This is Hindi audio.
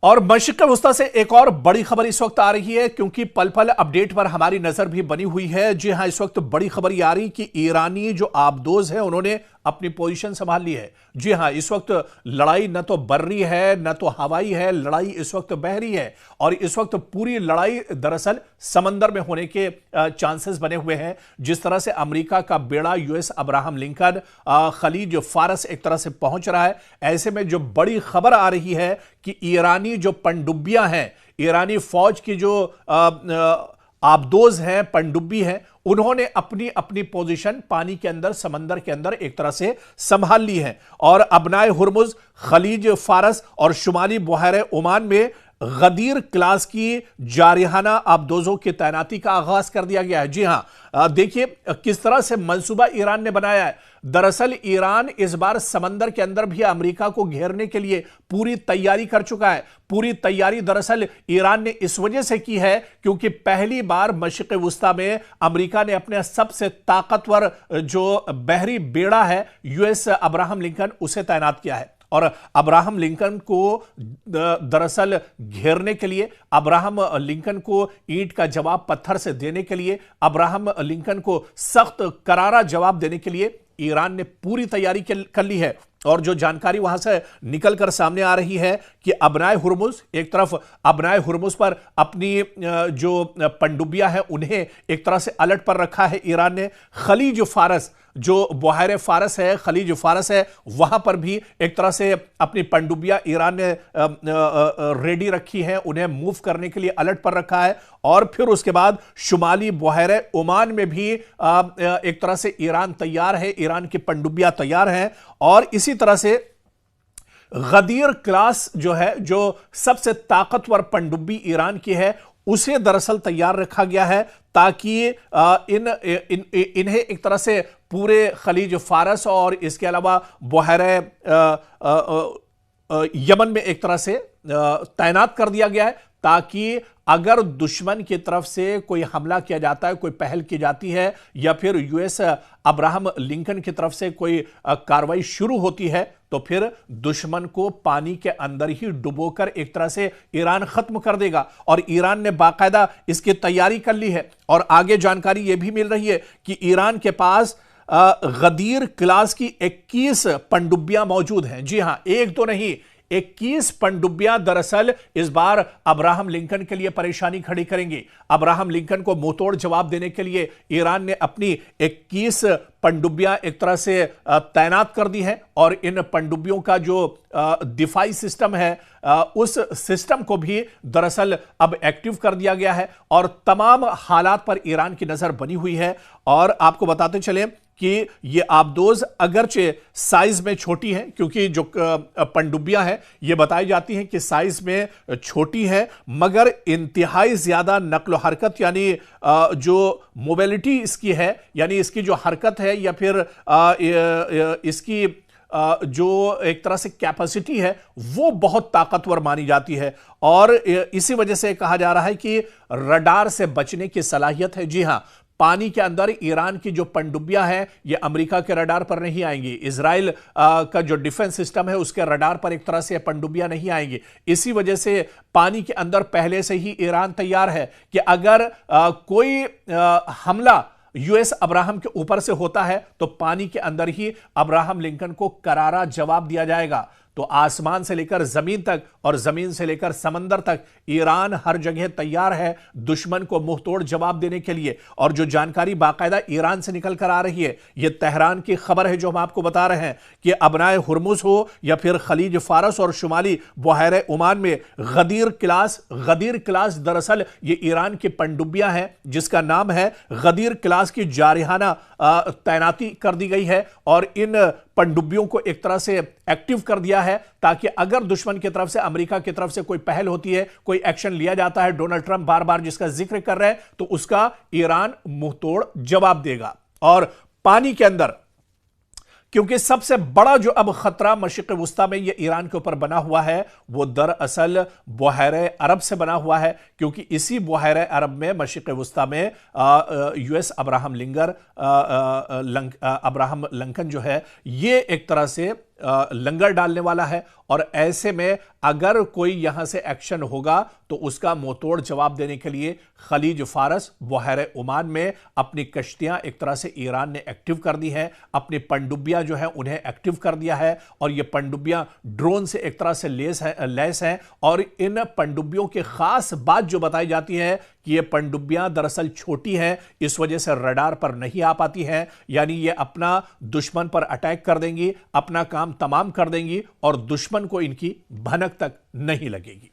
और मशरिक़ वस्ता से एक और बड़ी खबर इस वक्त आ रही है, क्योंकि पल पल अपडेट पर हमारी नजर भी बनी हुई है। जी हां, इस वक्त बड़ी खबर ये आ रही कि ईरानी जो आबदोज है उन्होंने अपनी पोजीशन संभाल ली है। जी हां, इस वक्त लड़ाई न तो बर्री है न तो हवाई है, लड़ाई इस वक्त बहरी है। और इस वक्त पूरी लड़ाई दरअसल समंदर में होने के चांसेस बने हुए हैं। जिस तरह से अमेरिका का बेड़ा यूएस अब्राहम लिंकन खलीज फारस एक तरह से पहुंच रहा है, ऐसे में जो बड़ी खबर आ रही है कि ईरानी जो पनडुब्बियां हैं, ईरानी फौज की जो आबदोज हैं, पनडुब्बी हैं, उन्होंने अपनी अपनी पोजीशन पानी के अंदर, समंदर के अंदर एक तरह से संभाल ली है। और अबनाए हुर्मुज, खलीज फारस और शुमाली बहर ओमान में गदीर क्लास की जारिहाना आबदोजों की तैनाती का आगाज कर दिया गया है। जी हां, देखिए किस तरह से मंसूबा ईरान ने बनाया है। दरअसल ईरान इस बार समंदर के अंदर भी अमेरिका को घेरने के लिए पूरी तैयारी कर चुका है। पूरी तैयारी दरअसल ईरान ने इस वजह से की है क्योंकि पहली बार मशरिक़ वस्ता में अमेरिका ने अपने सबसे ताकतवर जो बहरी बेड़ा है यूएस अब्राहम लिंकन, उसे तैनात किया है। और अब्राहम लिंकन को दरअसल घेरने के लिए, अब्राहम लिंकन को ईंट का जवाब पत्थर से देने के लिए, अब्राहम लिंकन को सख्त करारा जवाब देने के लिए ईरान ने पूरी तैयारी कर ली है। और जो जानकारी वहां से निकलकर सामने आ रही है कि अबनाए हुर्मुज, एक तरफ अबनाए हुर्मुज पर अपनी जो पनडुब्बियां हैं उन्हें एक तरह से अलर्ट पर रखा है ईरान ने। खलीज फारस, जो बहर फारस है, खलीज फारस है, वहां पर भी एक तरह से अपनी पनडुब्बियां ईरान ने रेडी रखी हैं, उन्हें मूव करने के लिए अलर्ट पर रखा है। और फिर उसके बाद शुमाली बहर ओमान में भी एक तरह से ईरान तैयार है, ईरान की पनडुब्बियां तैयार हैं। और इसी तरह से गदीर क्लास जो है, जो सबसे ताकतवर पनडुब्बी ईरान की है, उसे दरअसल तैयार रखा गया है ताकि इन्हें एक तरह से पूरे खलीज फारस और इसके अलावा बहर यमन में एक तरह से तैनात कर दिया गया है, ताकि अगर दुश्मन की तरफ से कोई हमला किया जाता है, कोई पहल की जाती है, या फिर यूएस अब्राहम लिंकन की तरफ से कोई कार्रवाई शुरू होती है, तो फिर दुश्मन को पानी के अंदर ही डुबोकर एक तरह से ईरान खत्म कर देगा। और ईरान ने बाकायदा इसकी तैयारी कर ली है। और आगे जानकारी यह भी मिल रही है कि ईरान के पास गदीर क्लास की 21 पनडुब्बियां मौजूद हैं। जी हां, एक तो नहीं, 21 पनडुब्बियां दरअसल इस बार अब्राहम लिंकन के लिए परेशानी खड़ी करेंगी। अब्राहम लिंकन को मुंहतोड़ जवाब देने के लिए ईरान ने अपनी 21 पनडुब्बियां एक तरह से तैनात कर दी हैं। और इन पनडुब्बियों का जो दिफाई सिस्टम है, उस सिस्टम को भी दरअसल अब एक्टिव कर दिया गया है। और तमाम हालात पर ईरान की नजर बनी हुई है। और आपको बताते चले कि ये आबदोज अगरचे साइज में छोटी हैं, क्योंकि जो पनडुब्बियां हैं ये बताई जाती हैं कि साइज में छोटी हैं, मगर इंतहाई ज्यादा नक्ल हरकत, यानी जो मोबिलिटी इसकी है, यानी इसकी जो हरकत है, या फिर इसकी जो एक तरह से कैपेसिटी है, वो बहुत ताकतवर मानी जाती है। और इसी वजह से कहा जा रहा है कि रडार से बचने की सलाहियत है। जी हां, पानी के अंदर ईरान की जो पनडुब्बियां हैं ये अमेरिका के रडार पर नहीं आएंगी। इजराइल का जो डिफेंस सिस्टम है उसके रडार पर एक तरह से पनडुब्बियां नहीं आएंगी। इसी वजह से पानी के अंदर पहले से ही ईरान तैयार है कि अगर कोई हमला यूएस अब्राहम के ऊपर से होता है तो पानी के अंदर ही अब्राहम लिंकन को करारा जवाब दिया जाएगा। तो आसमान से लेकर जमीन तक और जमीन से लेकर समंदर तक ईरान हर जगह तैयार है दुश्मन को मुंहतोड़ जवाब देने के लिए। और जो जानकारी बाकायदा ईरान से निकल कर आ रही है, यह तेहरान की खबर है जो हम आपको बता रहे हैं कि अबनाए हुर्मुज हो या फिर खलीज फारस और शुमाली बहर ओमान में गदीर क्लास दरअसल ये ईरान की पनडुब्बियां हैं, जिसका नाम है गदीर क्लास की जारिहाना तैनाती कर दी गई है। और इन पनडुब्बियों को एक तरह से एक्टिव कर दिया है ताकि अगर दुश्मन की तरफ से, अमेरिका की तरफ से कोई पहल होती है, कोई एक्शन लिया जाता है, डोनाल्ड ट्रंप बार बार जिसका जिक्र कर रहे हैं, तो उसका ईरान मुंहतोड़ जवाब देगा। और पानी के अंदर, क्योंकि सबसे बड़ा जो अब खतरा मशरिक़ वस्ता में ये ईरान के ऊपर बना हुआ है, वो दरअसल बहर अरब से बना हुआ है। क्योंकि इसी बहर अरब में, मशरिक़ वस्ता में यूएस अब्राहम लिंकन जो है, ये एक तरह से लंगर डालने वाला है। और ऐसे में अगर कोई यहां से एक्शन होगा तो उसका मुंहतोड़ जवाब देने के लिए खलीज फारस, बहर ओमान में अपनी कश्तियां एक तरह से ईरान ने एक्टिव कर दी हैं, अपनी पनडुब्बियां जो है उन्हें एक्टिव कर दिया है। और ये पनडुब्बियां ड्रोन से एक तरह से लैस हैं। और इन पनडुब्बियों की खास बात जो बताई जाती है कि ये पनडुब्बियां दरअसल छोटी हैं, इस वजह से रडार पर नहीं आ पाती हैं। यानी ये अपना दुश्मन पर अटैक कर देंगी, अपना काम तमाम कर देंगी और दुश्मन को इनकी भनक तक नहीं लगेगी।